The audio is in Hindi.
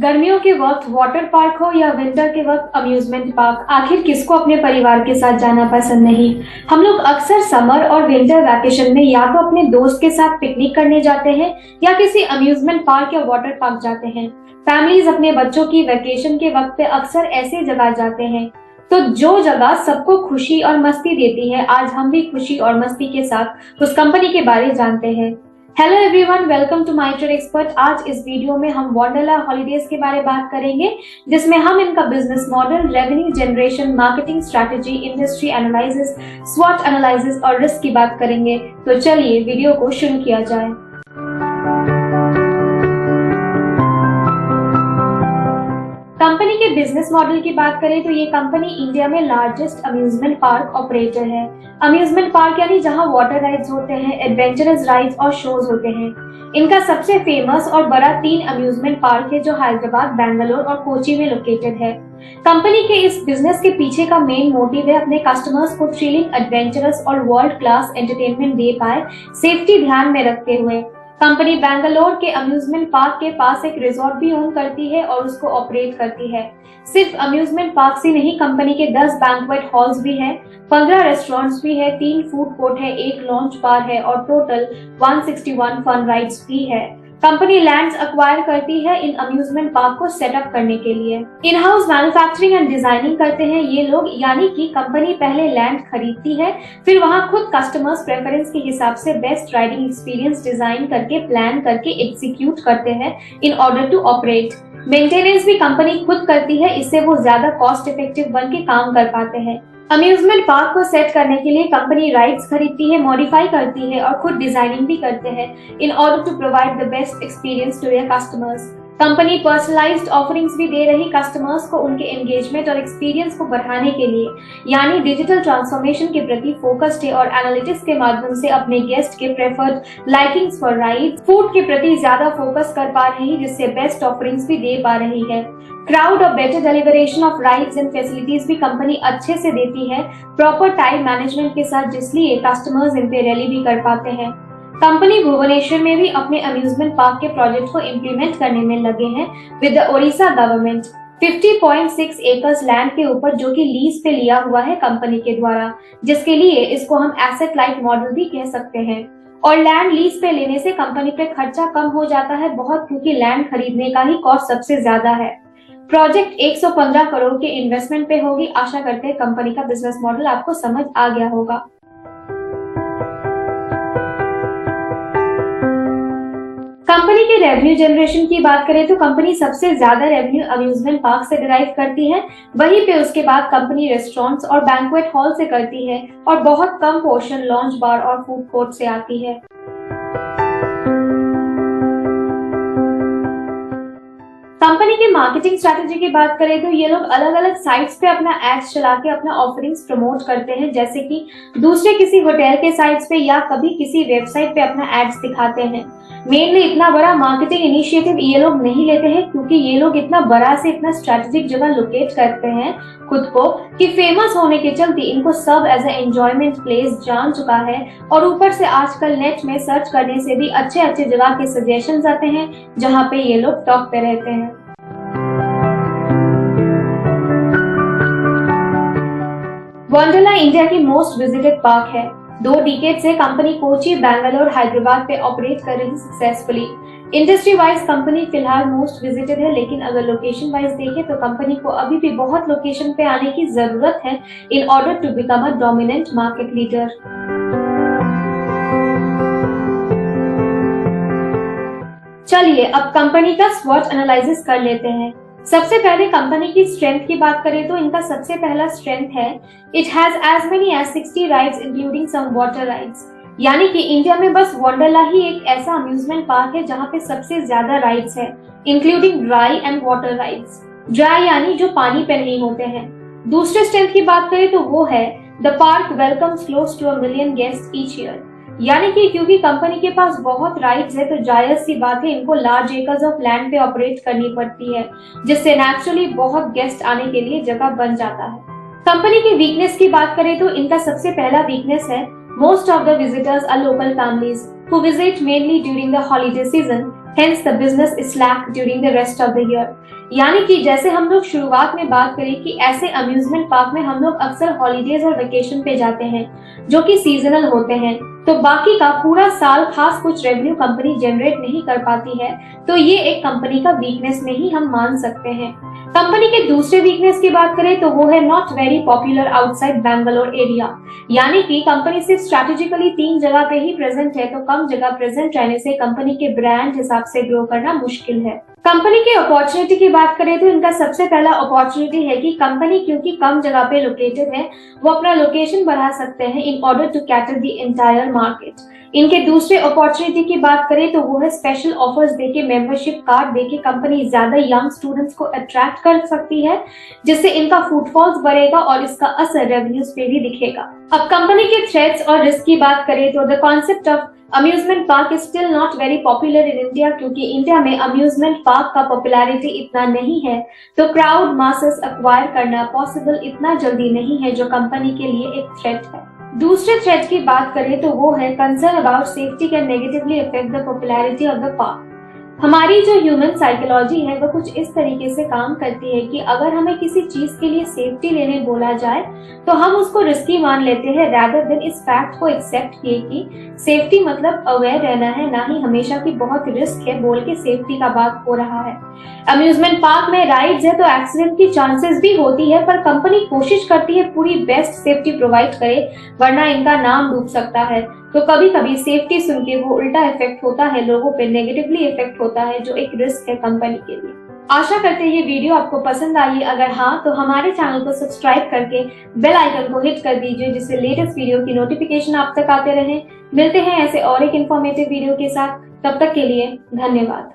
गर्मियों के वक्त वाटर पार्क हो या विंटर के वक्त अम्यूजमेंट पार्क, आखिर किसको अपने परिवार के साथ जाना पसंद नहीं। हम लोग अक्सर समर और विंटर वैकेशन में या तो अपने दोस्त के साथ पिकनिक करने जाते हैं या किसी अम्यूजमेंट पार्क या वाटर पार्क जाते हैं। फैमिलीज अपने बच्चों की वैकेशन के वक्त पे अक्सर ऐसी जगह जाते हैं। तो जो जगह सबको खुशी और मस्ती देती है, आज हम भी खुशी और मस्ती के साथ उस कंपनी के बारे में जानते हैं। Hello everyone, welcome to my trade expert. आज इस वीडियो में हम वंडरला हॉलीडेज के बारे में बात करेंगे, जिसमें हम इनका business model, revenue generation, marketing strategy, industry analysis, स्वॉट एनालिसिस और रिस्क की बात करेंगे। तो चलिए वीडियो को शुरू किया जाए। कंपनी के बिजनेस मॉडल की बात करें तो ये कंपनी इंडिया में लार्जेस्ट अम्यूजमेंट पार्क ऑपरेटर है। अम्यूजमेंट पार्क यानी जहां वाटर राइड्स होते हैं, एडवेंचरस राइड्स और शोज होते हैं। इनका सबसे फेमस और बड़ा 3 अम्यूजमेंट पार्क है जो हैदराबाद, बेंगलोर और कोची में लोकेटेड है। कंपनी के इस बिजनेस के पीछे का मेन मोटिव है अपने कस्टमर्स को थ्रिलिंग, एडवेंचरस और वर्ल्ड क्लास एंटरटेनमेंट दे पाए, सेफ्टी ध्यान में रखते हुए। कंपनी बेंगलोर के अम्यूजमेंट पार्क के पास एक रिजॉर्ट भी ओन करती है और उसको ऑपरेट करती है। सिर्फ अम्यूजमेंट पार्क ही नहीं, कंपनी के 10 बैंक्वेट हॉल्स भी हैं, 15 रेस्टोरेंट्स भी है, 3 फूड कोर्ट है, 1 लॉन्च बार है और टोटल 161 फन राइड्स भी है। कंपनी लैंड्स अक्वायर करती है इन अम्यूजमेंट पार्क को सेटअप करने के लिए। In house manufacturing and designing करते हैं ये लोग, यानी कि कंपनी पहले लैंड खरीदती है, फिर वहां खुद कस्टमर्स प्रेफरेंस के हिसाब से बेस्ट राइडिंग एक्सपीरियंस डिजाइन करके, प्लान करके एग्जीक्यूट करते हैं in order to operate. Maintenance भी कंपनी खुद करती है, इससे वो ज्यादा कॉस्ट इफेक्टिव बन के काम कर पाते हैं। अम्यूजमेंट पार्क को सेट करने के लिए कंपनी राइड्स खरीदती है, मॉडिफाई करती है और खुद डिजाइनिंग भी करते हैं in order to provide the best experience to their customers. Company personalised offerings भी दे रही कस्टमर्स को उनके एंगेजमेंट और एक्सपीरियंस को बढ़ाने के लिए, यानी डिजिटल ट्रांसफॉर्मेशन के प्रति फोकस्ड है और एनालिटिक्स के माध्यम से अपने गेस्ट के preferred likings for ride, food के प्रति ज्यादा फोकस कर पा रही है, जिससे बेस्ट ऑफरिंग्स भी दे पा रही है। क्राउड और better deliberation of rides and facilities भी कंपनी अच्छे से देती है, प्रॉपर टाइम मैनेजमेंट के साथ, जिसलिए कस्टमर्स इन पे रैली भी कर पाते हैं। कंपनी भुवनेश्वर में भी अपने अम्यूजमेंट पार्क के प्रोजेक्ट को इम्प्लीमेंट करने में लगे हैं with the Odisha government. 50.6 acres land के ऊपर, जो कि लीज पे लिया हुआ है कंपनी के द्वारा, जिसके लिए इसको हम एसेट लाइट मॉडल भी कह सकते हैं। और लैंड लीज पे लेने से कंपनी पे खर्चा कम हो जाता है बहुत, क्योंकि लैंड खरीदने का ही कॉस्ट सबसे ज्यादा है। प्रोजेक्ट 115 करोड़ के इन्वेस्टमेंट पे होगी। आशा करते हैं कंपनी का बिजनेस मॉडल आपको समझ आ गया होगा। कंपनी के रेवेन्यू जनरेशन की बात करें तो कंपनी सबसे ज्यादा रेवेन्यू अम्यूजमेंट पार्क से डिराइव करती है, वहीं पे उसके बाद कंपनी रेस्टोरेंट्स और बैंक्वेट हॉल से करती है और बहुत कम पोर्शन लॉन्च बार और फूड कोर्ट से आती है। कंपनी की मार्केटिंग स्ट्रैटेजी की बात करें तो ये लोग अलग अलग साइट्स पे अपना एड्स चला के अपना ऑफरिंग्स प्रमोट करते हैं, जैसे कि दूसरे किसी होटल के साइट्स पे या कभी किसी वेबसाइट पे अपना एड्स दिखाते हैं। मेनली इतना बड़ा मार्केटिंग इनिशिएटिव ये लोग नहीं लेते हैं, क्योंकि ये लोग इतना बड़ा से इतना स्ट्रेटेजिक जगह लोकेट करते हैं खुद को कि फेमस होने के चलते इनको सब एज ए एंजॉयमेंट प्लेस जान चुका है। और ऊपर से आजकल नेट में सर्च करने से भी अच्छे अच्छे जगह के सजेशंस आते हैं, जहाँ पे ये लोग टॉप पे रहते हैं। वंडरला इंडिया की मोस्ट विजिटेड पार्क है। 2 डिकेड से कंपनी कोची, बेंगलोर, हैदराबाद पे ऑपरेट कर रही सक्सेसफुली। इंडस्ट्री वाइज कंपनी फिलहाल मोस्ट विजिटेड है, लेकिन अगर लोकेशन वाइज देखें तो कंपनी को अभी भी बहुत लोकेशन पे आने की जरूरत है in order to become a dominant market leader. चलिए अब कंपनी का स्वॉट एनालिसिस कर लेते हैं। सबसे पहले कंपनी की स्ट्रेंथ की बात करें तो इनका सबसे पहला स्ट्रेंथ है it has as many as 60 rides including some water rides, यानी कि इंडिया में बस वंडरला ही एक ऐसा अम्यूजमेंट पार्क है जहां पे सबसे ज्यादा राइड्स है, including dry and water rides. Dry यानी जो पानी पे नहीं होते हैं। दूसरे स्ट्रेंथ की बात करें तो वो है the park welcomes close to 1 million guest each year, यानी कि क्योंकि कंपनी के पास बहुत राइट्स है तो जायज सी बात है इनको लार्ज एकर्स ऑफ लैंड पे ऑपरेट करनी पड़ती है, जिससे नेचुरली बहुत गेस्ट आने के लिए जगह बन जाता है। कंपनी की वीकनेस की बात करें तो इनका सबसे पहला वीकनेस है most of the visitors are local families who visit mainly during the holiday season, hence the business is slack during the rest of the year. यानी कि जैसे हम लोग शुरुआत में बात करें कि ऐसे अम्यूजमेंट पार्क में हम लोग अक्सर हॉलीडेज और वेकेशन पे जाते हैं जो कि सीजनल होते हैं, तो बाकी का पूरा साल खास कुछ रेवेन्यू कंपनी जनरेट नहीं कर पाती है, तो ये एक कंपनी का वीकनेस नहीं हम मान सकते हैं। कंपनी के दूसरे वीकनेस की बात करें तो वो है not very popular outside Bangalore area, यानी कि कंपनी सिर्फ स्ट्रैटेजिकली 3 जगह पे ही प्रेजेंट है, तो कम जगह प्रेजेंट रहने से कंपनी के ब्रांड हिसाब से ग्रो करना मुश्किल है। कंपनी की अपॉर्चुनिटी की बात करें तो इनका सबसे पहला अपॉर्चुनिटी है कि कंपनी क्योंकि कम जगह पे लोकेटेड है, वो अपना लोकेशन बढ़ा सकते हैं in order to cater the entire market. इनके दूसरे अपॉर्चुनिटी की बात करें तो वो है स्पेशल ऑफर्स देके, मेंबरशिप कार्ड देके कंपनी ज्यादा यंग स्टूडेंट्स को अट्रैक्ट कर सकती है, जिससे इनका फुटफॉल्स बढ़ेगा और इसका असर रेवेन्यूज पे भी दिखेगा। अब कंपनी के थ्रेट्स और रिस्क की बात करें तो the concept of amusement park is still not very popular in India, क्योंकि इंडिया में अम्यूजमेंट पार्क का पॉपुलैरिटी इतना नहीं है, तो क्राउड मासेस एक्वायर करना पॉसिबल इतना जल्दी नहीं है, जो कंपनी के लिए एक थ्रेट है। दूसरे थ्रेट की बात करें तो वो है concern about safety can negatively affect the popularity of the park. हमारी जो ह्यूमन साइकोलॉजी है वो कुछ इस तरीके से काम करती है कि अगर हमें किसी चीज के लिए सेफ्टी लेने बोला जाए तो हम उसको रिस्की मान लेते हैं, रैदर देन इस फैक्ट को एक्सेप्ट किए कि सेफ्टी मतलब अवेयर रहना है, ना ही हमेशा की बहुत रिस्क है बोल के सेफ्टी का बात हो रहा है। अम्यूजमेंट पार्क में राइड्स है तो एक्सीडेंट की चांसेस भी होती है, पर कंपनी कोशिश करती है पूरी बेस्ट सेफ्टी प्रोवाइड करे, वरना इनका नाम डूब सकता है। तो कभी कभी सेफ्टी सुन के वो उल्टा इफेक्ट होता है, लोगों पे नेगेटिवली इफेक्ट होता है, जो एक रिस्क है कंपनी के लिए। आशा करते हैं ये वीडियो आपको पसंद आई। अगर हाँ तो हमारे चैनल को सब्सक्राइब करके बेल आइकन को हिट कर दीजिए, जिससे लेटेस्ट वीडियो की नोटिफिकेशन आप तक आते रहे। मिलते हैं ऐसे और एक इन्फॉर्मेटिव वीडियो के साथ, तब तक के लिए धन्यवाद।